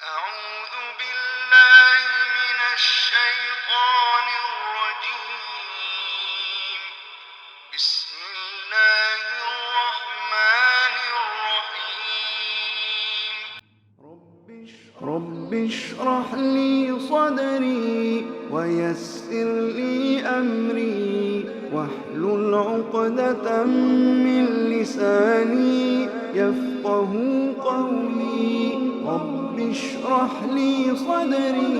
أعوذ بالله من الشيطان الرجيم. بسم الله الرحمن الرحيم. رب اشرح لي صدري ويسر لي أمري واحلل عقدة من لساني يفقه قولي. رب اشرح لي صدري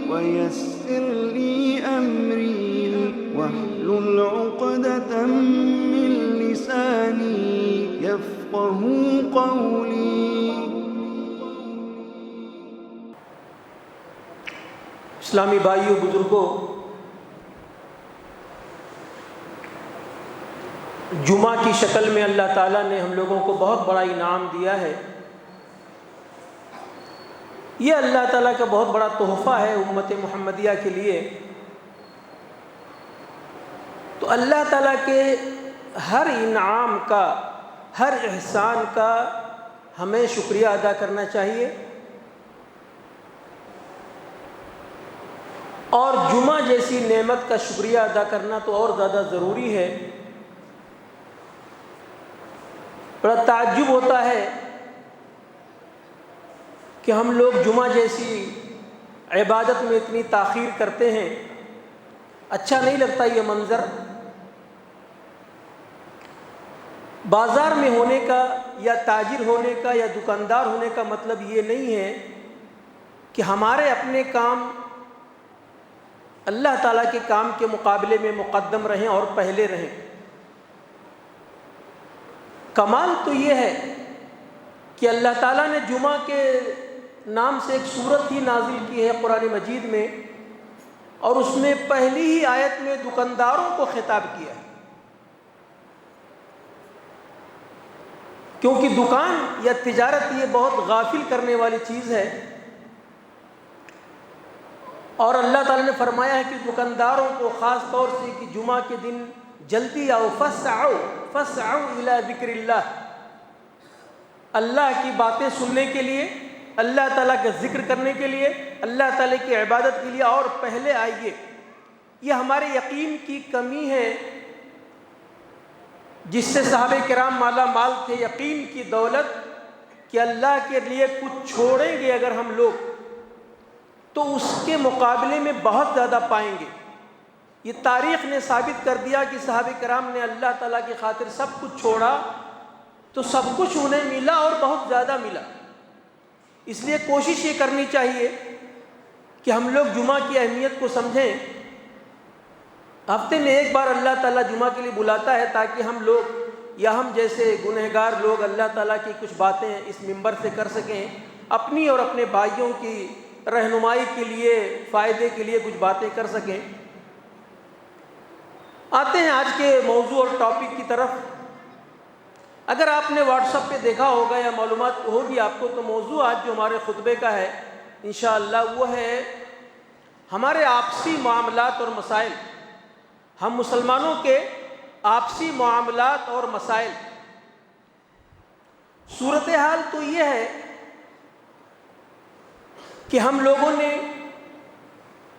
ويسر لي أمري واحلل عقدة من لساني يفقه قولي. اسلامی بھائیوں، بزرگوں، جمعہ کی شکل میں اللہ تعالیٰ نے ہم لوگوں کو بہت بڑا انعام دیا ہے۔ یہ اللہ تعالیٰ کا بہت بڑا تحفہ ہے امت محمدیہ کے لیے۔ تو اللہ تعالیٰ کے ہر انعام کا، ہر احسان کا ہمیں شکریہ ادا کرنا چاہیے، اور جمعہ جیسی نعمت کا شکریہ ادا کرنا تو اور زیادہ ضروری ہے۔ بڑا تعجب ہوتا ہے کہ ہم لوگ جمعہ جیسی عبادت میں اتنی تاخیر کرتے ہیں۔ اچھا نہیں لگتا یہ منظر۔ بازار میں ہونے کا یا تاجر ہونے کا یا دکاندار ہونے کا مطلب یہ نہیں ہے کہ ہمارے اپنے کام اللہ تعالیٰ کے کام کے مقابلے میں مقدم رہیں اور پہلے رہیں۔ کمال تو یہ ہے کہ اللہ تعالیٰ نے جمعہ کے نام سے ایک سورت ہی نازل کی ہے قرآن مجید میں، اور اس میں پہلی ہی آیت میں دکانداروں کو خطاب کیا ہے، کیونکہ دکان یا تجارت یہ بہت غافل کرنے والی چیز ہے، اور اللہ تعالیٰ نے فرمایا ہے کہ دکانداروں کو خاص طور سے کہ جمعہ کے دن جلدی آؤ، فسعوا الی ذکر اللہ، اللہ کی باتیں سننے کے لیے، اللہ تعالیٰ کا ذکر کرنے کے لیے، اللہ تعالیٰ کی عبادت کے لیے، اور پہلے آئیے۔ یہ ہمارے یقین کی کمی ہے جس سے صحابہ کرام مالا مال تھے، یقین کی دولت کہ اللہ کے لیے کچھ چھوڑیں گے اگر ہم لوگ تو اس کے مقابلے میں بہت زیادہ پائیں گے۔ یہ تاریخ نے ثابت کر دیا کہ صحابہ کرام نے اللہ تعالیٰ کی خاطر سب کچھ چھوڑا تو سب کچھ انہیں ملا اور بہت زیادہ ملا۔ اس لیے کوشش یہ کرنی چاہیے کہ ہم لوگ جمعہ کی اہمیت کو سمجھیں۔ ہفتے میں ایک بار اللہ تعالیٰ جمعہ کے لیے بلاتا ہے تاکہ ہم لوگ یا ہم جیسے گنہگار لوگ اللہ تعالیٰ کی کچھ باتیں اس منبر سے کر سکیں، اپنی اور اپنے بھائیوں کی رہنمائی کے لیے، فائدے کے لیے کچھ باتیں کر سکیں۔ آتے ہیں آج کے موضوع اور ٹاپک کی طرف۔ اگر آپ نے واٹس ایپ پہ دیکھا ہوگا یا معلومات ہوگی آپ کو، تو موضوع آج جو ہمارے خطبے کا ہے انشاءاللہ وہ ہے ہمارے آپسی معاملات اور مسائل، ہم مسلمانوں کے آپسی معاملات اور مسائل۔ صورتحال تو یہ ہے کہ ہم لوگوں نے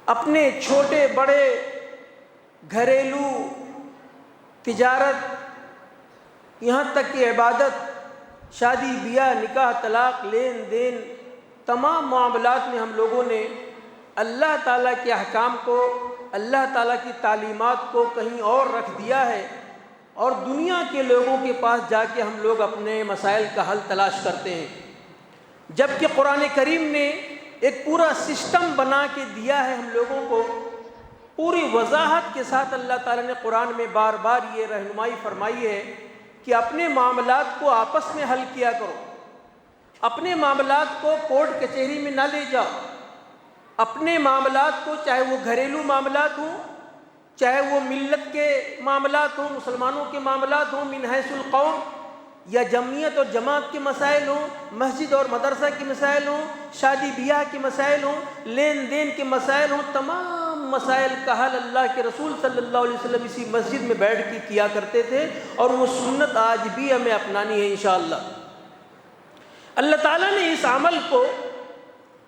اپنے چھوٹے بڑے گھریلو، تجارت، یہاں تک کہ عبادت، شادی بیاہ، نکاح طلاق، لین دین، تمام معاملات میں ہم لوگوں نے اللہ تعالیٰ کے احکام کو، اللہ تعالیٰ کی تعلیمات کو کہیں اور رکھ دیا ہے، اور دنیا کے لوگوں کے پاس جا کے ہم لوگ اپنے مسائل کا حل تلاش کرتے ہیں، جبکہ قرآن کریم نے ایک پورا سسٹم بنا کے دیا ہے ہم لوگوں کو۔ پوری وضاحت کے ساتھ اللہ تعالیٰ نے قرآن میں بار بار یہ رہنمائی فرمائی ہے کہ اپنے معاملات کو آپس میں حل کیا کرو، اپنے معاملات کو کورٹ کچہری میں نہ لے جاؤ، اپنے معاملات کو، چاہے وہ گھریلو معاملات ہوں، چاہے وہ ملت کے معاملات ہوں، مسلمانوں کے معاملات ہوں من حیث القوم، یا جمعیت اور جماعت کے مسائل ہوں، مسجد اور مدرسہ کے مسائل ہوں، شادی بیاہ کے مسائل ہوں، لین دین کے مسائل ہوں، تمام مسائل کا حل اللہ کے رسول صلی اللہ علیہ وسلم اسی مسجد میں بیٹھ کے کیا کرتے تھے، اور وہ سنت آج بھی ہمیں اپنانی ہے انشاءاللہ۔ اللہ تعالیٰ نے اس عمل کو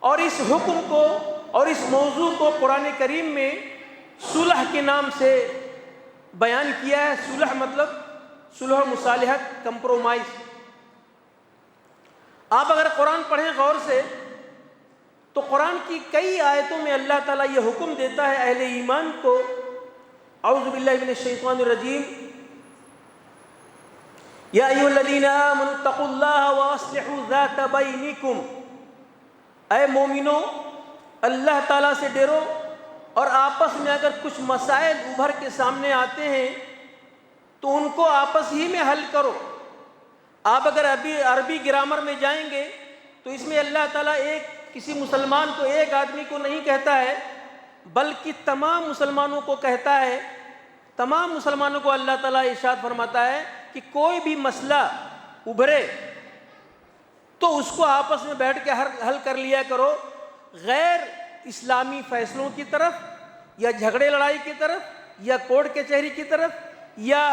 اور اس حکم کو اور اس موضوع کو قرآن کریم میں صلح کے نام سے بیان کیا ہے۔ صلح مطلب صلح و مصالحت، کمپرومائز۔ آپ اگر قرآن پڑھیں غور سے تو قرآن کی کئی آیتوں میں اللہ تعالیٰ یہ حکم دیتا ہے اہل ایمان کو، اعوذ باللہ من الشیطان الرجیم، یا ایھا الذین آمنوا اتقوا اللہ واصلحوا ذات بینکم، اے مومنو اللہ تعالیٰ سے ڈرو اور آپس میں اگر کچھ مسائل ابھر کے سامنے آتے ہیں تو ان کو آپس ہی میں حل کرو۔ آپ اگر ابھی عربی گرامر میں جائیں گے تو اس میں اللہ تعالیٰ کسی مسلمان کو، ایک آدمی کو نہیں کہتا ہے، بلکہ تمام مسلمانوں کو کہتا ہے۔ تمام مسلمانوں کو اللہ تعالیٰ ارشاد فرماتا ہے کہ کوئی بھی مسئلہ ابھرے تو اس کو آپس میں بیٹھ کے حل کر لیا کرو، غیر اسلامی فیصلوں کی طرف یا جھگڑے لڑائی کی طرف یا کورٹ کچہری کی طرف یا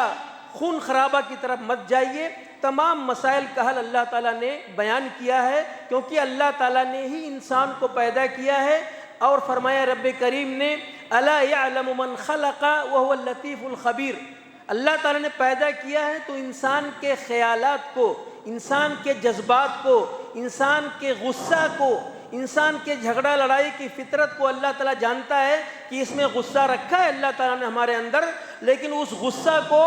خون خرابہ کی طرف مت جائیے۔ تمام مسائل کا حل اللہ تعالیٰ نے بیان کیا ہے، کیونکہ اللہ تعالیٰ نے ہی انسان کو پیدا کیا ہے، اور فرمایا رب کریم نے الا یعلم من خلق وهو اللطیف الخبیر، اللہ تعالیٰ نے پیدا کیا ہے تو انسان کے خیالات کو، انسان کے جذبات کو، انسان کے غصہ کو، انسان کے جھگڑا لڑائی کی فطرت کو اللہ تعالیٰ جانتا ہے کہ اس میں غصہ رکھا ہے اللہ تعالیٰ نے ہمارے اندر، لیکن اس غصہ کو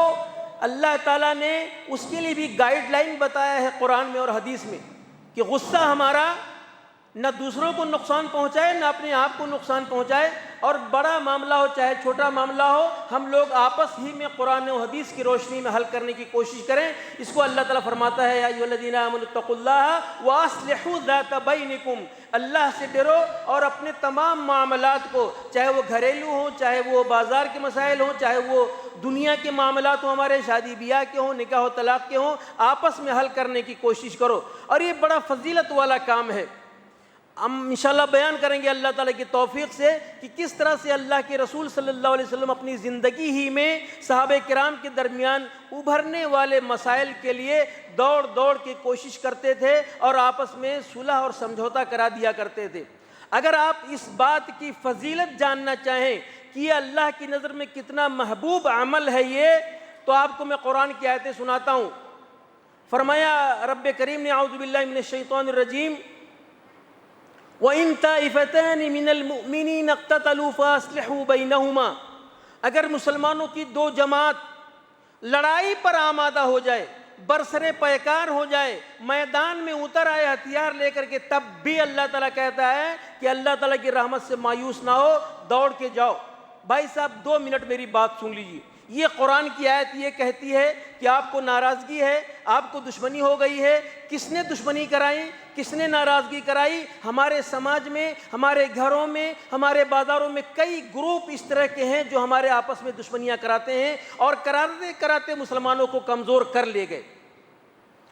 اللہ تعالیٰ نے اس کے لیے بھی گائیڈ لائن بتایا ہے قرآن میں اور حدیث میں کہ غصہ ہمارا نہ دوسروں کو نقصان پہنچائے نہ اپنے آپ کو نقصان پہنچائے، اور بڑا معاملہ ہو چاہے چھوٹا معاملہ ہو ہم لوگ آپس ہی میں قرآن و حدیث کی روشنی میں حل کرنے کی کوشش کریں۔ اس کو اللہ تعالیٰ فرماتا ہے یا ایھا الذین آمنوا اتقوا اللہ واصلحوا ذات بینکم، اللہ سے ڈرو اور اپنے تمام معاملات کو، چاہے وہ گھریلو ہوں، چاہے وہ بازار کے مسائل ہوں، چاہے وہ دنیا کے معاملات ہوں، ہمارے شادی بیاہ کے ہوں، نکاح و طلاق کے ہوں، آپس میں حل کرنے کی کوشش کرو۔ اور یہ بڑا فضیلت والا کام ہے۔ ہم انشاءاللہ بیان کریں گے اللہ تعالیٰ کی توفیق سے کہ کس طرح سے اللہ کے رسول صلی اللہ علیہ وسلم اپنی زندگی ہی میں صحابہ کرام کے درمیان ابھرنے والے مسائل کے لیے دوڑ دوڑ کے کوشش کرتے تھے اور آپس میں صلح اور سمجھوتا کرا دیا کرتے تھے۔ اگر آپ اس بات کی فضیلت جاننا چاہیں کہ یہ اللہ کی نظر میں کتنا محبوب عمل ہے یہ، تو آپ کو میں قرآن کی آیتیں سناتا ہوں۔ فرمایا رب کریم نے اعوذ باللہ من الشیطان الرجیم وَإِن طَائِفَتَانِ مِنَ الْمُؤْمِنِينَ اقْتَتَلُوا فَأَصْلِحُوا بَيْنَهُمَا، اگر مسلمانوں کی دو جماعت لڑائی پر آمادہ ہو جائے، برسرے پیکار ہو جائے، میدان میں اتر آئے ہتھیار لے کر کے، تب بھی اللہ تعالیٰ کہتا ہے کہ اللہ تعالیٰ کی رحمت سے مایوس نہ ہو، دوڑ کے جاؤ۔ بھائی صاحب 2 منٹ میری بات سن لیجیے۔ یہ قرآن کی آیت یہ کہتی ہے کہ آپ کو ناراضگی ہے، آپ کو دشمنی ہو گئی ہے۔ کس نے دشمنی کرائی؟ کس نے ناراضگی کرائی؟ ہمارے سماج میں، ہمارے گھروں میں، ہمارے بازاروں میں کئی گروپ اس طرح کے ہیں جو ہمارے آپس میں دشمنیاں کراتے ہیں، اور کراتے کراتے مسلمانوں کو کمزور کر لے گئے۔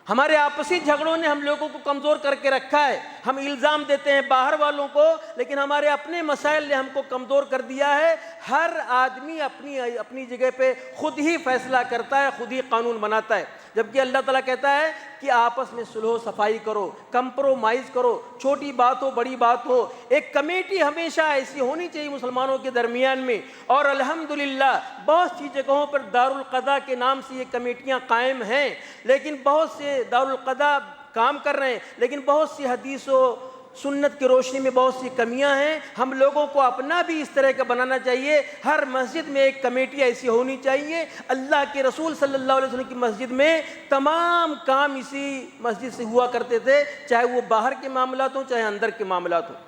ہمارے آپسی جھگڑوں نے ہم لوگوں کو کمزور کر کے رکھا ہے۔ ہم الزام دیتے ہیں باہر والوں کو، لیکن ہمارے اپنے مسائل نے ہم کو کمزور کر دیا ہے۔ ہر آدمی اپنی جگہ پہ خود ہی فیصلہ کرتا ہے، خود ہی قانون بناتا ہے، جبکہ اللہ تعالیٰ کہتا ہے کہ آپس میں صلح و صفائی کرو، کمپرومائز کرو، چھوٹی بات ہو بڑی بات ہو۔ ایک کمیٹی ہمیشہ ایسی ہونی چاہیے مسلمانوں کے درمیان میں، اور الحمدللہ بہت سی جگہوں پر دارالقضاء کے نام سے یہ کمیٹیاں قائم ہیں، لیکن بہت سے دارالقضاء کام کر رہے ہیں، لیکن بہت سی حدیث و سنت کی روشنی میں بہت سی کمیاں ہیں۔ ہم لوگوں کو اپنا بھی اس طرح کا بنانا چاہیے۔ ہر مسجد میں ایک کمیٹی ایسی ہونی چاہیے۔ اللہ کے رسول صلی اللہ علیہ وسلم کی مسجد میں تمام کام اسی مسجد سے ہوا کرتے تھے، چاہے وہ باہر کے معاملات ہوں چاہے اندر کے معاملات ہوں۔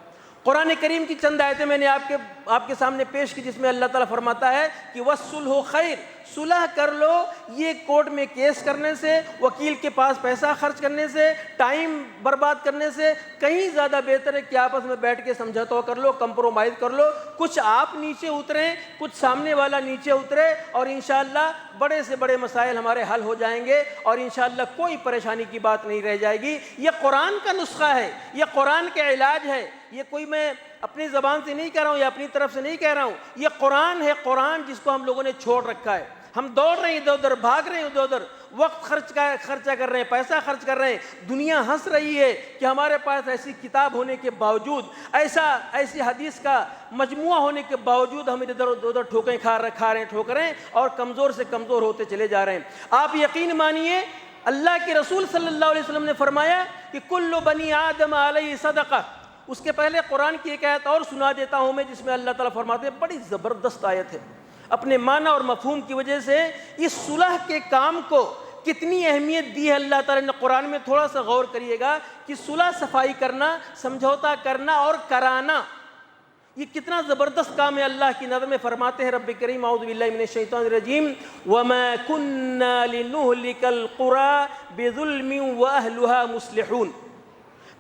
قرآن کریم کی چند آیتیں میں نے آپ کے سامنے پیش کی، جس میں اللہ تعالیٰ فرماتا ہے کہ وَالصُّلْحُ خَيْرٌ، صلح کر لو۔ یہ کورٹ میں کیس کرنے سے، وکیل کے پاس پیسہ خرچ کرنے سے، ٹائم برباد کرنے سے کہیں زیادہ بہتر ہے کہ آپس میں بیٹھ کے سمجھوتا کر لو، کمپرومائز کر لو۔ کچھ آپ نیچے اتریں، کچھ سامنے والا نیچے اترے، اور انشاءاللہ بڑے سے بڑے مسائل ہمارے حل ہو جائیں گے، اور انشاءاللہ کوئی پریشانی کی بات نہیں رہ جائے گی۔ یہ قرآن کا نسخہ ہے، یہ قرآن کا علاج ہے۔ یہ کوئی میں اپنی زبان سے نہیں کہہ رہا ہوں یا اپنی طرف سے نہیں کہہ رہا ہوں، یہ قرآن ہے، قرآن جس کو ہم لوگوں نے چھوڑ رکھا ہے۔ ہم دوڑ رہے ہیں ادھر ادھر، بھاگ رہے ہیں ادھر ادھر۔ وقت خرچہ کر رہے ہیں، پیسہ خرچ کر رہے ہیں، دنیا ہنس رہی ہے کہ ہمارے پاس ایسی کتاب ہونے کے باوجود، ایسی حدیث کا مجموعہ ہونے کے باوجود ہم ادھر ادھر ٹھوکریں کھا رہے ہیں ٹھوکریں، اور کمزور سے کمزور ہوتے چلے جا رہے ہیں۔ آپ یقین مانیے اللہ کے رسول صلی اللہ علیہ وسلم نے فرمایا کہ کل بنی آدم علیہ صدقہ۔ اس کے پہلے قرآن کی ایک آیت اور سنا دیتا ہوں میں، جس میں اللہ تعالیٰ فرماتے ہیں، بڑی زبردست آیت ہے، اپنے معنی اور مفہوم کی وجہ سے اس صلح کے کام کو کتنی اہمیت دی ہے اللہ تعالیٰ نے قرآن میں۔ تھوڑا سا غور کریے گا کہ صلح صفائی کرنا، سمجھوتا کرنا اور کرانا، یہ کتنا زبردست کام ہے۔ اللہ کی نظر میں فرماتے ہیں رب کریم، اعوذ باللہ من الشیطان الرجیم، وَمَا كُنَّا لِنُهْلِكَ الْقُرَىٰ بِظُلْمٍ وَأَهْلُهَا مُصْلِحُونَ۔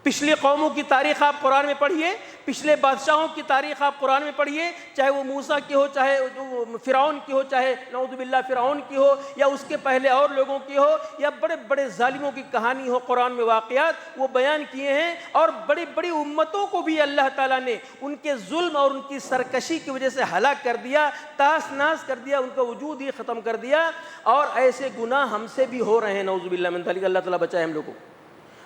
پچھلی قوموں کی تاریخ آپ قرآن میں پڑھیے، پچھلے بادشاہوں کی تاریخ آپ قرآن میں پڑھیے، چاہے وہ موسیٰ کی ہو، چاہے فرعون کی ہو، چاہے نعوذ باللہ فرعون کی ہو، یا اس کے پہلے اور لوگوں کی ہو، یا بڑے بڑے ظالموں کی کہانی ہو، قرآن میں واقعات وہ بیان کیے ہیں۔ اور بڑی بڑی امتوں کو بھی اللہ تعالیٰ نے ان کے ظلم اور ان کی سرکشی کی وجہ سے ہلاک کر دیا، تہس نہس کر دیا، ان کا وجود ہی ختم کر دیا۔ اور ایسے گناہ ہم سے بھی ہو رہے ہیں، نعوذ باللہ من ذالک، اللہ تعالیٰ بچائے ہم لوگوں کو۔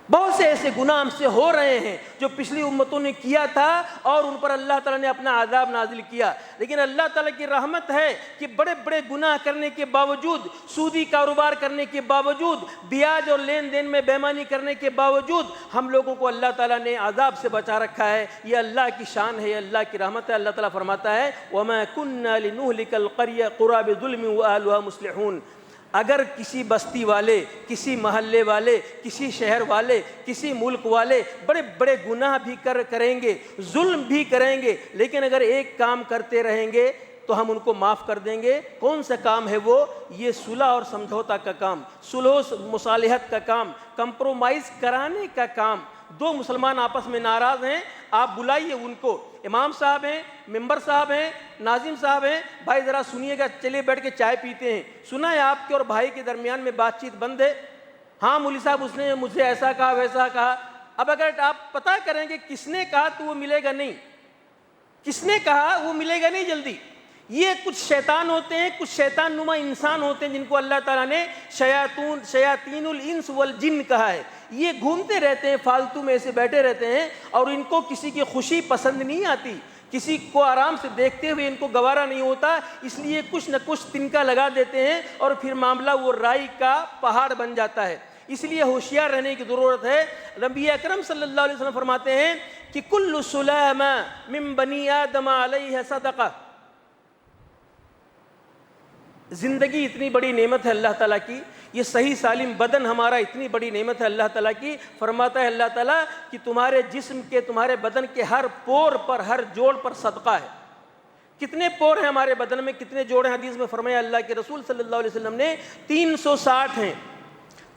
بہت سے ایسے گناہ ہم سے ہو رہے ہیں جو پچھلی امتوں نے کیا تھا اور ان پر اللہ تعالیٰ نے اپنا عذاب نازل کیا، لیکن اللہ تعالیٰ کی رحمت ہے کہ بڑے بڑے گناہ کرنے کے باوجود، سودی کاروبار کرنے کے باوجود، بیاج اور لین دین میں بے ایمانی کرنے کے باوجود ہم لوگوں کو اللہ تعالیٰ نے عذاب سے بچا رکھا ہے۔ یہ اللہ کی شان ہے، یہ اللہ کی رحمت ہے۔ اللہ تعالیٰ فرماتا ہے وَمَا كُنَّا لِنُهْلِكَ الْقَرْيَةَ بِظُلْمٍ وَأَهْلُهَا مُصْلِحُونَ۔ اگر کسی بستی والے، کسی محلے والے، کسی شہر والے، کسی ملک والے بڑے بڑے گناہ بھی کریں گے، ظلم بھی کریں گے، لیکن اگر ایک کام کرتے رہیں گے تو ہم ان کو معاف کر دیں گے۔ کون سا کام ہے وہ؟ یہ صلح اور سمجھوتا کا کام، صلح و مصالحت کا کام، کمپرومائز کرانے کا کام۔ دو مسلمان آپس میں ناراض ہیں، آپ بلائیے ان کو، امام صاحب ہیں، ممبر صاحب ہیں، ناظم صاحب ہیں، بھائی ذرا سنیے گا، چلیے بیٹھ کے چائے پیتے ہیں۔ سنا ہے آپ کے اور بھائی کے درمیان میں بات چیت بند ہے، ہاں مولوی صاحب اس نے مجھ سے ایسا کہا ویسا کہا۔ اب اگر آپ پتہ کریں گے کس نے کہا تو وہ ملے گا نہیں، کس نے کہا وہ ملے گا نہیں جلدی۔ یہ کچھ شیطان ہوتے ہیں، کچھ شیطان نما انسان ہوتے ہیں جن کو اللہ تعالیٰ نے شیاطین الانس والجن کہا ہے۔ یہ گھومتے رہتے ہیں، فالتو میں ایسے بیٹھے رہتے ہیں، اور ان کو کسی کی خوشی پسند نہیں آتی، کسی کو آرام سے دیکھتے ہوئے ان کو گوارا نہیں ہوتا، اس لیے کچھ نہ کچھ تنکا لگا دیتے ہیں اور پھر معاملہ وہ رائی کا پہاڑ بن جاتا ہے۔ اس لیے ہوشیار رہنے کی ضرورت ہے۔ نبی اکرم صلی اللہ علیہ وسلم فرماتے ہیں کہ کل سلام من بنی آدم علیہ صدقہ۔ زندگی اتنی بڑی نعمت ہے اللہ تعالیٰ کی، یہ صحیح سالم بدن ہمارا اتنی بڑی نعمت ہے اللہ تعالیٰ کی۔ فرماتا ہے اللہ تعالیٰ کہ تمہارے جسم کے، تمہارے بدن کے ہر پور پر، ہر جوڑ پر صدقہ ہے۔ کتنے پور ہیں ہمارے بدن میں، کتنے جوڑ ہیں؟ حدیث میں فرمایا اللہ کے رسول صلی اللہ علیہ وسلم نے 360 ہیں،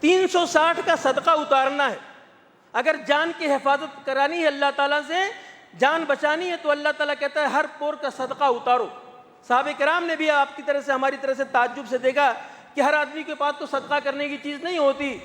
360 کا صدقہ اتارنا ہے۔ اگر جان کی حفاظت کرانی ہے اللہ تعالیٰ سے، جان بچانی ہے، تو اللہ تعالیٰ کہتا ہے ہر پور کا صدقہ اتارو۔ صحابہ کرام نے بھی آپ کی طرح سے، ہماری طرح سے تعجب سے دیکھا کہ ہر آدمی کے پاس تو صدقہ کرنے کی چیز نہیں ہوتی،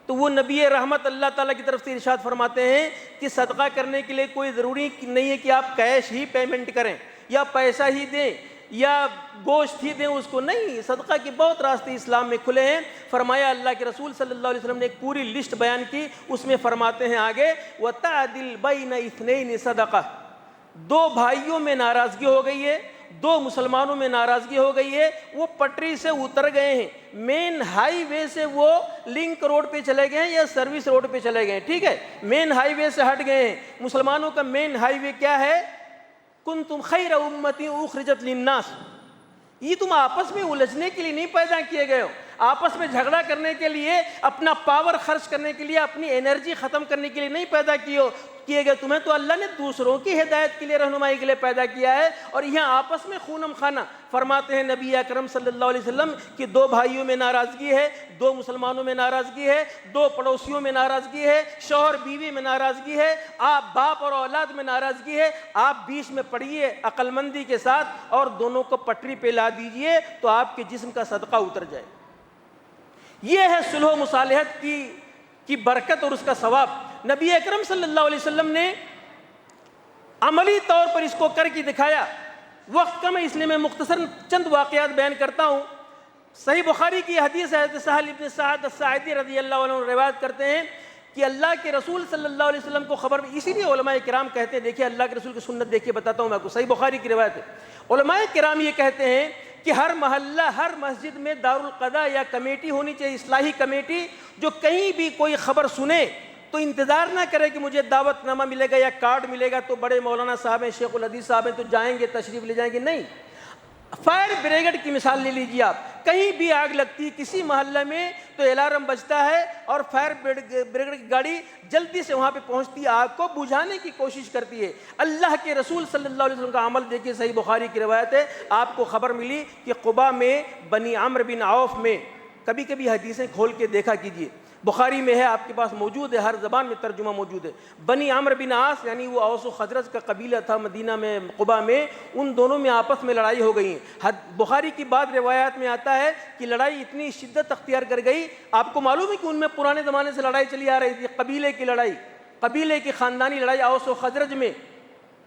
تو وہ نبی رحمت اللہ تعالیٰ کی طرف سے ارشاد فرماتے ہیں کہ صدقہ کرنے کے لیے کوئی ضروری نہیں ہے کہ آپ کیش ہی پیمنٹ کریں یا پیسہ ہی دیں یا گوشت ہی دیں اس کو، نہیں، صدقہ کے بہت راستے اسلام میں کھلے ہیں۔ فرمایا اللہ کے رسول صلی اللہ علیہ وسلم نے ایک پوری لسٹ بیان کی، اس میں فرماتے ہیں آگے وَتَعْدِلْ بَيْنَ اِثْنَيْنِ صَدَقَةً۔ دو بھائیوں میں ناراضگی ہو گئی ہے، دو مسلمانوں میں ناراضگی ہو گئی ہے، وہ پٹری سے اتر گئے ہیں، مین ہائی وے سے وہ لنک روڈ پہ چلے گئے ہیں یا سروس روڈ پہ چلے گئے ہیں، ٹھیک ہے، مین ہائی وے سے ہٹ گئے ہیں۔ مسلمانوں کا مین ہائی وے کیا ہے؟ کنتم خیر امتی اخرجت للناس۔ یہ تم آپس میں الجھنے کے لیے نہیں پیدا کیے گئے ہو، آپس میں جھگڑا کرنے کے لیے، اپنا پاور خرچ کرنے کے لیے، اپنی انرجی ختم کرنے کے لیے نہیں پیدا کیے گئے، تمہیں تو اللہ نے دوسروں کی ہدایت کے لیے، رہنمائی کے لیے پیدا کیا ہے، اور یہاں آپس میں خونم خانہ۔ فرماتے ہیں نبی اکرم صلی اللہ علیہ وسلم کہ دو بھائیوں میں ناراضگی ہے، دو مسلمانوں میں ناراضگی ہے، دو پڑوسیوں میں ناراضگی ہے، شوہر بیوی میں ناراضگی ہے، آپ باپ اور اولاد میں ناراضگی ہے، آپ بیچ میں پڑھیے عقل مندی کے ساتھ اور دونوں کو پٹری پہ لا دیجئے تو آپ کے جسم کا صدقہ اتر جائے۔ یہ ہے صلح و مصالحت کی برکت اور اس کا ثواب۔ نبی اکرم صلی اللہ علیہ وسلم نے عملی طور پر اس کو کر کے دکھایا۔ وقت کم ہے اس لیے میں مختصر چند واقعات بیان کرتا ہوں۔ صحیح بخاری کی حدیث ہے، حضرت سہل بن سعد الساعدی رضی اللہ عنہ روایت کرتے ہیں کہ اللہ کے رسول صلی اللہ علیہ وسلم کو خبر، اسی لیے علماء کرام کہتے ہیں، دیکھیے اللہ کے رسول کی سنت دیکھیے، بتاتا ہوں میں آپ کو، صحیح بخاری کی روایت ہے، علماء کرام یہ کہتے ہیں کہ ہر محلہ، ہر مسجد میں دارالقضاء یا کمیٹی ہونی چاہیے، اصلاحی کمیٹی، جو کہیں بھی کوئی خبر سنے تو انتظار نہ کرے کہ مجھے دعوت نامہ ملے گا یا کارڈ ملے گا تو بڑے مولانا صاحب ہیں، شیخ الحدیث صاحب ہیں تو جائیں گے، تشریف لے جائیں گے، نہیں۔ فائر بریگیڈ کی مثال لے لیجیے آپ، کہیں بھی آگ لگتی کسی محلہ میں تو الارم بجتا ہے اور فائر بریگیڈ کی گاڑی جلدی سے وہاں پہ پہنچتی ہے، آگ کو بجھانے کی کوشش کرتی ہے۔ اللہ کے رسول صلی اللہ علیہ وسلم کا عمل دیکھیے، صحیح بخاری کی روایت ہے، آپ کو خبر ملی کہ قبا میں بنی عمرو بن عوف میں، کبھی کبھی حدیثیں کھول کے دیکھا کیجیے، بخاری میں ہے، آپ کے پاس موجود ہے، ہر زبان میں ترجمہ موجود ہے، بنی عمرو بن عاص یعنی وہ اوس و خزرج کا قبیلہ تھا مدینہ میں، قبا میں، ان دونوں میں آپس میں لڑائی ہو گئی ہے۔ بخاری کی بعض روایات میں آتا ہے کہ لڑائی اتنی شدت اختیار کر گئی، آپ کو معلوم ہے کہ ان میں پرانے زمانے سے لڑائی چلی آ رہی تھی، قبیلے کی لڑائی، قبیلے کی خاندانی لڑائی، اوس و خزرج میں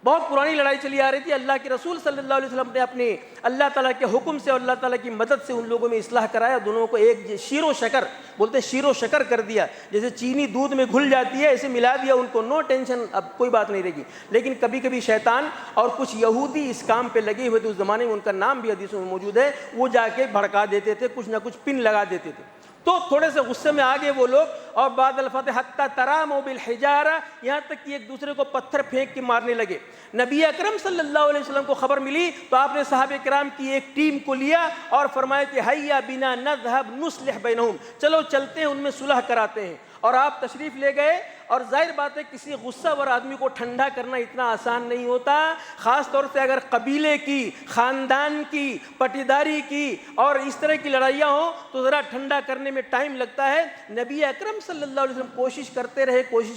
بہت پرانی لڑائی چلی آ رہی تھی۔ اللہ کے رسول صلی اللہ علیہ وسلم نے اپنے اللہ تعالیٰ کے حکم سے اور اللہ تعالیٰ کی مدد سے ان لوگوں میں اصلاح کرایا، دونوں کو ایک شیر و شکر بولتے ہیں، شیر و شکر کر دیا، جیسے چینی دودھ میں گھل جاتی ہے ایسے ملا دیا ان کو، نو ٹینشن، اب کوئی بات نہیں رہے گی۔ لیکن کبھی کبھی شیطان اور کچھ یہودی اس کام پہ لگے ہوئے تھے، اس زمانے میں ان کا نام بھی حدیثوں میں موجود ہے، وہ جا کے بھڑکا دیتے تھے، کچھ نہ کچھ پن لگا دیتے تھے، تو تھوڑے سے غصے میں آگے وہ لوگ، اور بعد الفتح حتی تراموا بالحجارہ، یہاں تک کہ ایک دوسرے کو پتھر پھینک کے مارنے لگے۔ نبی اکرم صلی اللہ علیہ وسلم کو خبر ملی تو آپ نے صحابہ کرام کی ایک ٹیم کو لیا اور فرمایا کہ ہیا بنا نذهب نصلح بینہم، چلو چلتے ہیں ان میں صلح کراتے ہیں، اور آپ تشریف لے گئے۔ اور ظاہر بات ہے کسی غصہ ور آدمی کو ٹھنڈا کرنا اتنا آسان نہیں ہوتا، خاص طور سے اگر قبیلے کی، خاندان کی، پٹیداری کی اور اس طرح کی لڑائیاں ہوں تو ذرا ٹھنڈا کرنے میں ٹائم لگتا ہے۔ نبی اکرم صلی اللہ علیہ وسلم کوشش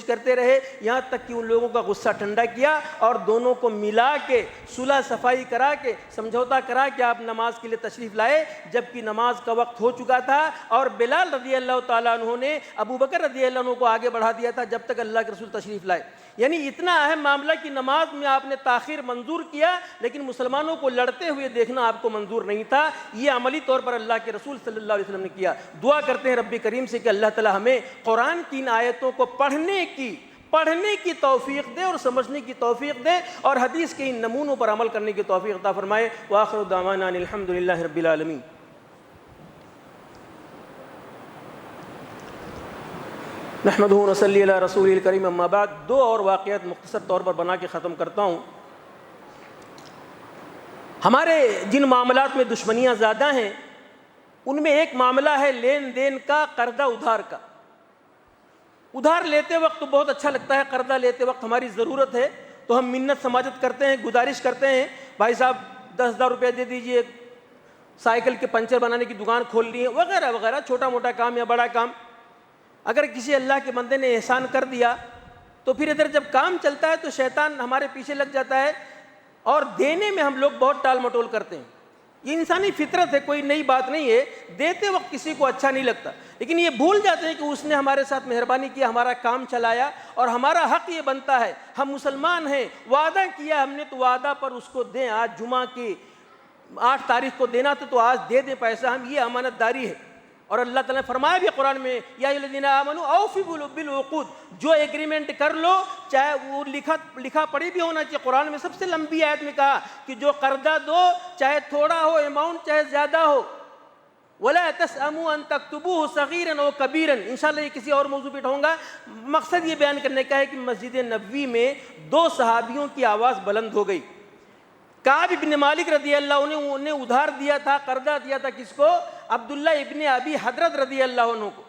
کرتے رہے یہاں تک کہ ان لوگوں کا غصہ ٹھنڈا کیا اور دونوں کو ملا کے صلح صفائی کرا کے سمجھوتا کرا کہ آپ نماز کے لیے تشریف لائے، جبکہ نماز کا وقت ہو چکا تھا، اور بلال رضی اللہ تعالیٰ عنہ نے ابو بکر رضی اللہ عنہ کو آگے بڑھا دیا تھا جب تک اللہ کے رسول تشریف لائے۔ یعنی اتنا اہم معاملہ کہ نماز میں آپ نے تاخیر منظور کیا، لیکن مسلمانوں کو لڑتے ہوئے دیکھنا آپ کو منظور نہیں تھا، یہ عملی طور پر اللہ کے رسول صلی اللہ علیہ وسلم نے کیا۔ دعا کرتے ہیں رب کریم سے کہ اللہ تعالی ہمیں قرآن کی ان آیتوں کو پڑھنے کی توفیق دے اور سمجھنے کی توفیق دے، اور حدیث کے ان نمونوں پر عمل کرنے کی توفیق عطا فرمائے۔ وآخر دعوانا ان الحمدللہ رب العالمین۔ نحمدہ ونصلی علی رسول الکریم، اما بعد، دو اور واقعات مختصر طور پر بنا کے ختم کرتا ہوں۔ ہمارے جن معاملات میں دشمنیاں زیادہ ہیں ان میں ایک معاملہ ہے لین دین کا، قرضہ ادھار کا۔ ادھار لیتے وقت تو بہت اچھا لگتا ہے، قرضہ لیتے وقت ہماری ضرورت ہے تو ہم منت سماجت کرتے ہیں، گزارش کرتے ہیں، بھائی صاحب 10,000 روپے دے دیجئے، سائیکل کے پنچر بنانے کی دکان کھول لی ہے، وغیرہ وغیرہ، چھوٹا موٹا کام یا بڑا کام۔ اگر کسی اللہ کے بندے نے احسان کر دیا تو پھر ادھر جب کام چلتا ہے تو شیطان ہمارے پیچھے لگ جاتا ہے، اور دینے میں ہم لوگ بہت ٹال مٹول کرتے ہیں۔ یہ انسانی فطرت ہے، کوئی نئی بات نہیں ہے، دیتے وقت کسی کو اچھا نہیں لگتا، لیکن یہ بھول جاتے ہیں کہ اس نے ہمارے ساتھ مہربانی کیا، ہمارا کام چلایا، اور ہمارا حق یہ بنتا ہے، ہم مسلمان ہیں، وعدہ کیا ہم نے تو وعدہ پر اس کو دیں۔ آج جمعہ کی 8 تاریخ کو دینا تو آج دے دیں پیسہ، ہم، یہ امانت داری ہے۔ اور اللہ تعالیٰ نے فرمایا بھی قرآن میں، یا ایھا الذین آمنوا اوفوا بالعقود، جو ایگریمنٹ کر لو چاہے وہ لکھا پڑھی بھی ہونا چاہیے۔ قرآن میں سب سے لمبی آیت میں کہا کہ جو قرضہ دو چاہے تھوڑا ہو، اماؤنٹ چاہے زیادہ ہو، وَلَا تَسْأَمُوا أَن تَكْتُبُوهُ صَغِيرًا أَوْ كَبِيرًا، انشاءاللہ یہ کسی اور موضوع پہ اٹھاؤں گا۔ مقصد یہ بیان کرنے کا ہے کہ مسجد نبوی میں 2 صحابیوں کی آواز بلند ہو گئی۔ کعب ابن مالک رضی اللہ عنہ نے ادھار دیا تھا، قرضہ دیا تھا، کس کو؟ عبداللہ ابن ابی حضرت رضی اللہ عنہ کو۔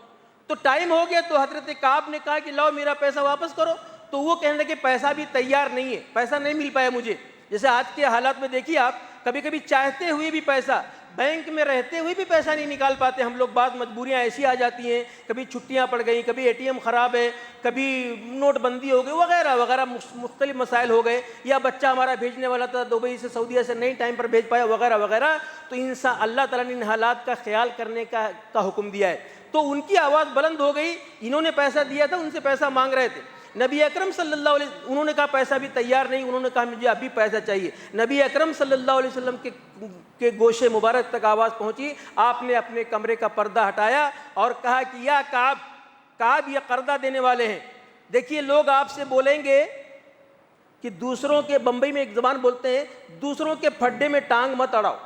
تو ٹائم ہو گیا تو حضرت کعب نے کہا کہ لاؤ میرا پیسہ واپس کرو، تو وہ کہنے لگے پیسہ بھی تیار نہیں ہے، پیسہ نہیں مل پایا مجھے۔ جیسے آج کے حالات میں دیکھیے آپ، کبھی کبھی چاہتے ہوئے بھی پیسہ، بینک میں رہتے ہوئے بھی پیسہ نہیں نکال پاتے ہم لوگ، بعض مجبوریاں ایسی آ جاتی ہیں، کبھی چھٹیاں پڑ گئیں، کبھی اے ٹی ایم خراب ہے، کبھی نوٹ بندی ہو گئی، وغیرہ وغیرہ مختلف مسائل ہو گئے، یا بچہ ہمارا بھیجنے والا تھا دبئی سے، سعودیہ سے، نہیں ٹائم پر بھیج پایا، وغیرہ وغیرہ۔ تو انسان، اللہ تعالیٰ نے ان حالات کا خیال کرنے کا حکم دیا ہے۔ تو ان کی آواز بلند ہو گئی، انہوں نے پیسہ دیا تھا، ان سے پیسہ مانگ رہے تھے۔ نبی اکرم صلی اللہ علیہ وسلم انہوں نے کہا پیسہ بھی تیار نہیں، انہوں نے کہا مجھے ابھی پیسہ چاہیے. نبی اکرم صلی اللہ علیہ وسلم کے گوشے مبارک تک آواز پہنچی. آپ نے اپنے کمرے کا پردہ ہٹایا اور کہا کہ یا کعب یہ قرضہ دینے والے ہیں. دیکھیے لوگ آپ سے بولیں گے کہ دوسروں کے، بمبئی میں ایک زبان بولتے ہیں، دوسروں کے پھڈے میں ٹانگ مت اڑاؤ،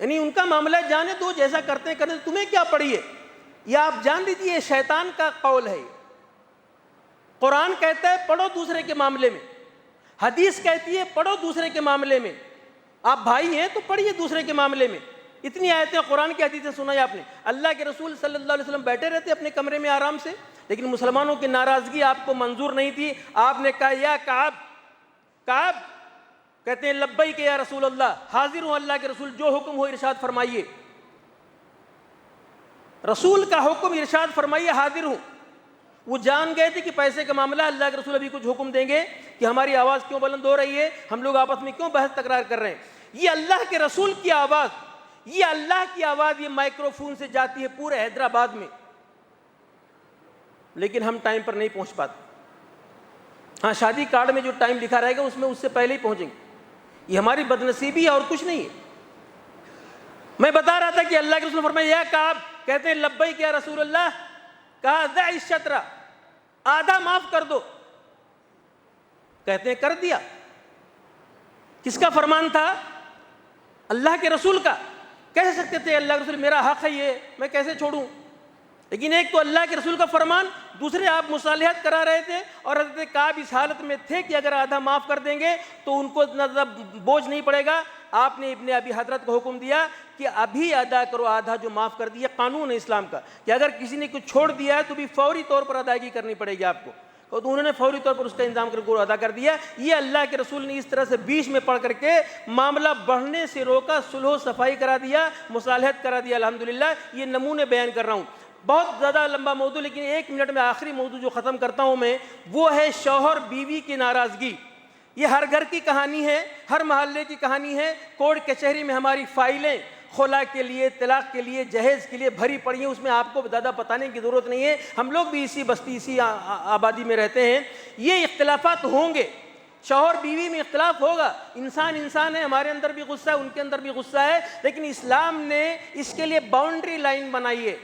یعنی ان کا معاملہ جانے دو، جیسا کرتے ہیں کرنے، تمہیں کیا پڑی ہے. یہ آپ جان لیجیے یہ شیطان کا قول ہے. قرآن کہتا ہے پڑھو دوسرے کے معاملے میں، حدیث کہتی ہے پڑھو دوسرے کے معاملے میں. آپ بھائی ہیں تو پڑھیے دوسرے کے معاملے میں. اتنی آیتیں قرآن کی حدیثیں سنائی آپ نے. اللہ کے رسول صلی اللہ علیہ وسلم بیٹھے رہتے اپنے کمرے میں آرام سے، لیکن مسلمانوں کی ناراضگی آپ کو منظور نہیں تھی. آپ نے کہا یا کعب، کہتے ہیں لبیک یا رسول اللہ، حاضر ہوں اللہ کے رسول، جو حکم ہو ارشاد فرمائیے. رسول کا حکم ارشاد فرمائیے، حاضر ہوں. وہ جان گئے تھے کہ پیسے کا معاملہ، اللہ کے رسول ابھی کچھ حکم دیں گے کہ ہماری آواز کیوں بلند ہو رہی ہے، ہم لوگ آپس میں کیوں بحث تکرار کر رہے ہیں. یہ اللہ کے رسول کی آواز، یہ اللہ کی آواز یہ مائکرو فون سے جاتی ہے پورے حیدرآباد میں، لیکن ہم ٹائم پر نہیں پہنچ پاتے. ہاں شادی کارڈ میں جو ٹائم لکھا رہے گا اس میں اس سے پہلے ہی پہنچیں گے. یہ ہماری بدنصیبی ہے اور کچھ نہیں ہے. میں بتا رہا تھا کہ اللہ کے رسول فرمایا یا کعب، کہتے ہیں لبیک یا رسول اللہ، کہا دع الشطر، آدھا معاف کر دو. کہتے ہیں کر دیا. کس کا فرمان تھا؟ اللہ کے رسول کا. کہہ سکتے تھے اللہ کے رسول میرا حق ہے یہ، میں کیسے چھوڑوں. لیکن ایک تو اللہ کے رسول کا فرمان، دوسرے آپ مصالحت کرا رہے تھے اور حضرت کعب اس حالت میں تھے کہ اگر آدھا معاف کر دیں گے تو ان کو بوجھ نہیں پڑے گا. آپ نے ابن ابی حضرت کو حکم دیا کہ ابھی ادا کرو آدھا جو معاف کر دیا. قانون ہے اسلام کا کہ اگر کسی نے کچھ چھوڑ دیا ہے تو بھی فوری طور پر ادائیگی کرنی پڑے گی آپ کو. تو انہوں نے فوری طور پر اس کا انتظام کر کے ادا کر دیا. یہ اللہ کے رسول نے اس طرح سے بیچ میں پڑھ کر کے معاملہ بڑھنے سے روکا، صلح و صفائی کرا دیا، مصالحت کرا دیا. الحمدللہ یہ نمونے بیان کر رہا ہوں. بہت زیادہ لمبا موضوع، لیکن 1 منٹ میں آخری موضوع جو ختم کرتا ہوں میں، وہ ہے شوہر بیوی کی ناراضگی. یہ ہر گھر کی کہانی ہے، ہر محلے کی کہانی ہے. کورٹ کچہری میں ہماری فائلیں خلا کے لیے، طلاق کے لیے، جہیز کے لیے بھری پڑی ہیں. اس میں آپ کو زیادہ بتانے کی ضرورت نہیں ہے، ہم لوگ بھی اسی بستی، اسی آبادی میں رہتے ہیں. یہ اختلافات ہوں گے، شوہر بیوی میں اختلاف ہوگا. انسان ہے، ہمارے اندر بھی غصہ ہے، ان کے اندر بھی غصہ ہے، لیکن اسلام نے اس کے لیے باؤنڈری لائن بنائی ہے.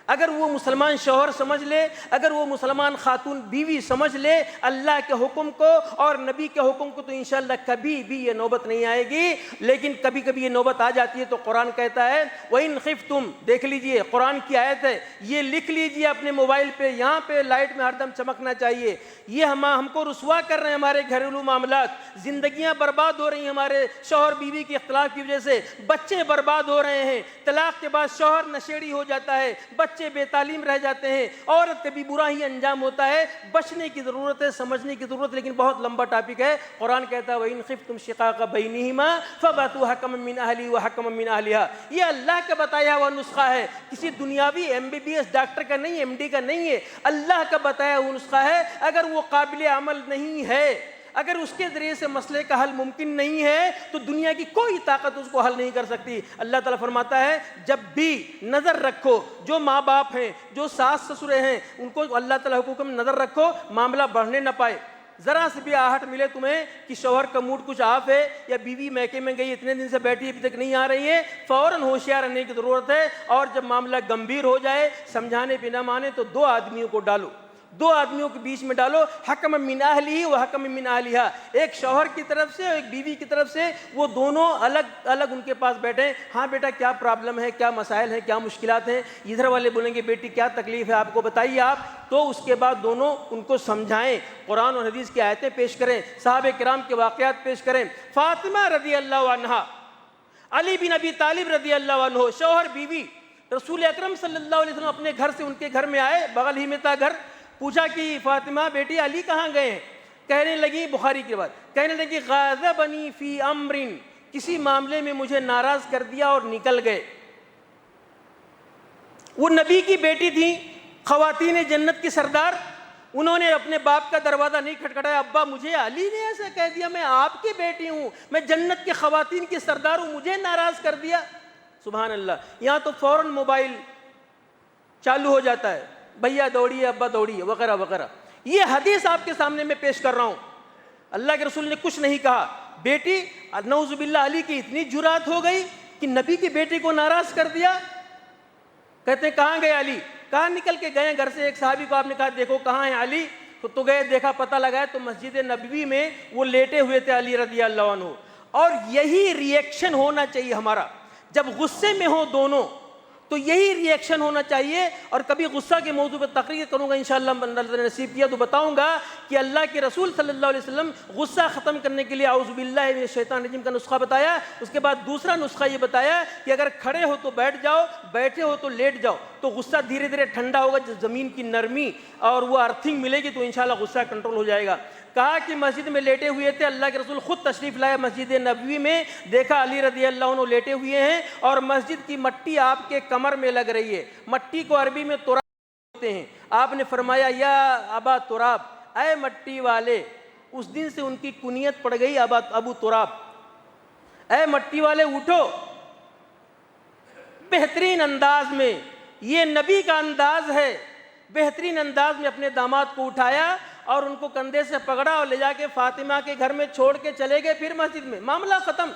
اگر وہ مسلمان شوہر سمجھ لے، اگر وہ مسلمان خاتون بیوی سمجھ لے اللہ کے حکم کو اور نبی کے حکم کو، تو انشاءاللہ کبھی بھی یہ نوبت نہیں آئے گی. لیکن کبھی کبھی یہ نوبت آ جاتی ہے تو قرآن کہتا ہے وَإِنْ خِفْتُمْ، دیکھ لیجئے قرآن کی آیت ہے، یہ لکھ لیجئے اپنے موبائل پہ، یہاں پہ لائٹ میں ہر دم چمکنا چاہیے. یہ ہم کو رسوا کر رہے ہیں ہمارے گھریلو معاملات، زندگیاں برباد ہو رہی ہیں ہمارے شوہر بیوی کے اختلاف کی وجہ سے، بچے برباد ہو رہے ہیں. طلاق کے بعد شوہر نشیڑی ہو جاتا ہے، بچے بے تعلیم رہ جاتے ہیں، عورت کا بھی برا ہی انجام ہوتا ہے. بچنے کی ضرورت ہے، سمجھنے کی ضرورت، لیکن بہت لمبا ٹاپک ہے. قرآن کہتا ہے وَإِنْ خِفْتُمْ شِقَاقَ بَيْنِهِمَا فَبَعْثُوا حَكَمًا مِّنْ أَهْلِهِ وَحَكَمًا مِّنْ أَهْلِهَا. یہ اللہ کا بتایا ہوا نسخہ ہے، کسی دنیاوی MBBS ڈاکٹر کا نہیں، MD کا نہیں ہے، اللہ کا بتایا ہوا نسخہ ہے. اگر وہ قابل عمل نہیں ہے، اگر اس کے ذریعے سے مسئلے کا حل ممکن نہیں ہے تو دنیا کی کوئی طاقت اس کو حل نہیں کر سکتی. اللہ تعالیٰ فرماتا ہے جب بھی نظر رکھو، جو ماں باپ ہیں، جو ساس سسرے ہیں، ان کو اللہ تعالیٰ حکم نظر رکھو، معاملہ بڑھنے نہ پائے. ذرا سے بھی آہٹ ملے تمہیں کہ شوہر کا موڈ کچھ آف ہے یا بیوی میکے میں گئی اتنے دن سے بیٹھی ابھی تک نہیں آ رہی ہے، فوراً ہوشیار رہنے کی ضرورت ہے. اور جب معاملہ گمبھیر ہو جائے، سمجھانے پہ نہ مانے، تو 2 آدمیوں کو ڈالو، 2 آدمیوں کے بیچ میں ڈالو، حکم من اہلہ و حکم من اہلہا. ایک شوہر کی طرف سے اور ایک بیوی کی طرف سے، وہ دونوں الگ الگ ان کے پاس بیٹھیں. ہاں بیٹا کیا پرابلم ہے، کیا مسائل ہیں، کیا مشکلات ہیں. ادھر والے بولیں گے بیٹی کیا تکلیف ہے آپ کو، بتائیے آپ. تو اس کے بعد دونوں ان کو سمجھائیں، قرآن اور حدیث کی آیتیں پیش کریں، صحابہ کرام کے واقعات پیش کریں. فاطمہ رضی اللہ عنہا، علی بن ابی طالب رضی اللہ عنہ، شوہر بیوی، رسول اکرم صلی اللہ علیہ وسلم اپنے گھر سے ان کے گھر میں آئے، بغل ہی میں تھا گھر. پوچھا کہ فاطمہ بیٹی علی کہاں گئے ہیں؟ کہنے لگی، بخاری کی بات، کہنے لگی غاضبنی فی امر، کسی معاملے میں مجھے ناراض کر دیا اور نکل گئے. وہ نبی کی بیٹی تھی، خواتین جنت کی سردار. انہوں نے اپنے باپ کا دروازہ نہیں کھٹکھٹایا، ابا مجھے علی نے ایسا کہہ دیا، میں آپ کی بیٹی ہوں، میں جنت کی خواتین کی سردار ہوں، مجھے ناراض کر دیا. سبحان اللہ. یہاں تو فوراً موبائل چالو ہو جاتا ہے، بھیا دوڑیے، ابا دوڑیے، وغیرہ وغیرہ. یہ حدیث آپ کے سامنے میں پیش کر رہا ہوں. اللہ کے رسول نے کچھ نہیں کہا. بیٹی نعوذ باللہ علی کی اتنی جرات ہو گئی کہ نبی کی بیٹی کو ناراض کر دیا. کہتے ہیں کہاں گئے علی؟ کہاں نکل کے گئے گھر سے. ایک صحابی کو آپ نے کہا دیکھو کہاں ہے علی؟ تو گئے, دیکھا, پتہ لگایا تو مسجد نبوی میں وہ لیٹے ہوئے تھے علی رضی اللہ عنہ. اور یہی ریئیکشن ہونا چاہیے ہمارا جب غصے میں ہو دونوں, تو یہی ریئیکشن ہونا چاہیے. اور کبھی غصہ کے موضوع پہ تقریر کروں گا انشاءاللہ, اللہ نے نصیب کیا تو بتاؤں گا کہ اللہ کے رسول صلی اللہ علیہ وسلم غصہ ختم کرنے کے لیے اعوذ باللہ من الشیطان الرجیم کا نسخہ بتایا. اس کے بعد دوسرا نسخہ یہ بتایا کہ اگر کھڑے ہو تو بیٹھ جاؤ, بیٹھے ہو تو لیٹ جاؤ, تو غصہ دھیرے دھیرے ٹھنڈا ہوگا. زمین کی نرمی اور وہ ارتھنگ ملے گی تو انشاءاللہ غصہ کنٹرول ہو جائے گا. کہا کہ مسجد میں لیٹے ہوئے تھے, اللہ کے رسول خود تشریف لائے مسجد نبوی میں, دیکھا علی رضی اللہ عنہ لیٹے ہوئے ہیں اور مسجد کی مٹی آپ کے کمر میں لگ رہی ہے. مٹی کو عربی میں تراب کہتے ہیں. آپ نے فرمایا یا ابا تراب, اے مٹی والے. اس دن سے ان کی کنیت پڑ گئی ابو تراب. اے مٹی والے اٹھو. بہترین انداز میں, یہ نبی کا انداز ہے, بہترین انداز میں اپنے داماد کو اٹھایا اور ان کو کندھے سے پکڑا اور لے جا کے فاطمہ کے گھر میں چھوڑ کے چلے گئے. پھر مسجد میں معاملہ ختم.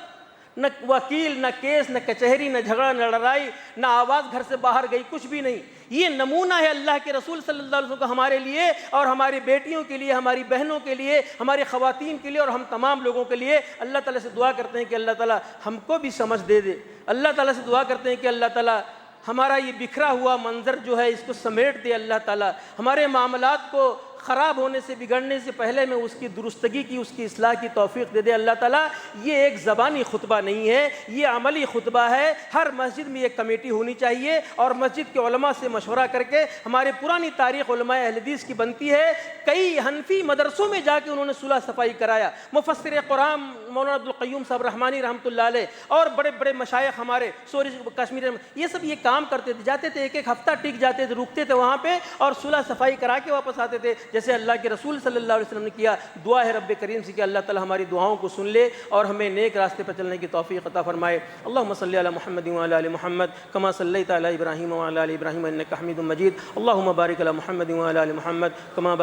نہ وکیل, نہ کیس, نہ کچہری, نہ جھگڑا, نہ لڑائی, نہ آواز گھر سے باہر گئی, کچھ بھی نہیں. یہ نمونہ ہے اللہ کے رسول صلی اللہ علیہ وسلم کا ہمارے لیے اور ہماری بیٹیوں کے لیے, ہماری بہنوں کے لیے, ہماری خواتین کے لیے اور ہم تمام لوگوں کے لیے. اللہ تعالیٰ سے دعا کرتے ہیں کہ اللہ تعالیٰ ہم کو بھی سمجھ دے دے. اللہ تعالیٰ سے دعا کرتے ہیں کہ اللہ تعالیٰ ہمارا یہ بکھرا ہوا منظر جو ہے اس کو سمیٹ دے. اللہ تعالیٰ ہمارے معاملات کو خراب ہونے سے, بگڑنے سے پہلے میں اس کی درستگی کی, اس کی اصلاح کی توفیق دے دے. اللہ تعالیٰ یہ ایک زبانی خطبہ نہیں ہے, یہ عملی خطبہ ہے. ہر مسجد میں ایک کمیٹی ہونی چاہیے اور مسجد کے علماء سے مشورہ کر کے, ہماری پرانی تاریخ علماء اہل حدیث کی بنتی ہے. کئی حنفی مدرسوں میں جا کے انہوں نے صلح صفائی کرایا. مفسر قرآن مولانا عبدالقیوم صاحب رحمانی رحمۃ اللہ علیہ اور بڑے بڑے مشائخ ہمارے سوری کشمیر, یہ سب یہ کام کرتے تھے. جاتے تھے, ایک ایک ہفتہ ٹک جاتے تھے, رکتے تھے وہاں پہ اور صلح صفائی کرا کے واپس آتے تھے, جیسے اللہ کے رسول صلی اللہ علیہ وسلم نے کیا. دعا ہے رب کریم سے کہ اللہ تعالی ہماری دعاؤں کو سن لے اور ہمیں نیک راستے پر چلنے کی توفیق عطا فرمائے. اللہم صلی علی محمد وعلی آل محمد کما صلیت علی ابراہیم وعلی آل ابراہیم انک حمید مجید. اللہم بارک علی محمد وعلی آل محمد کما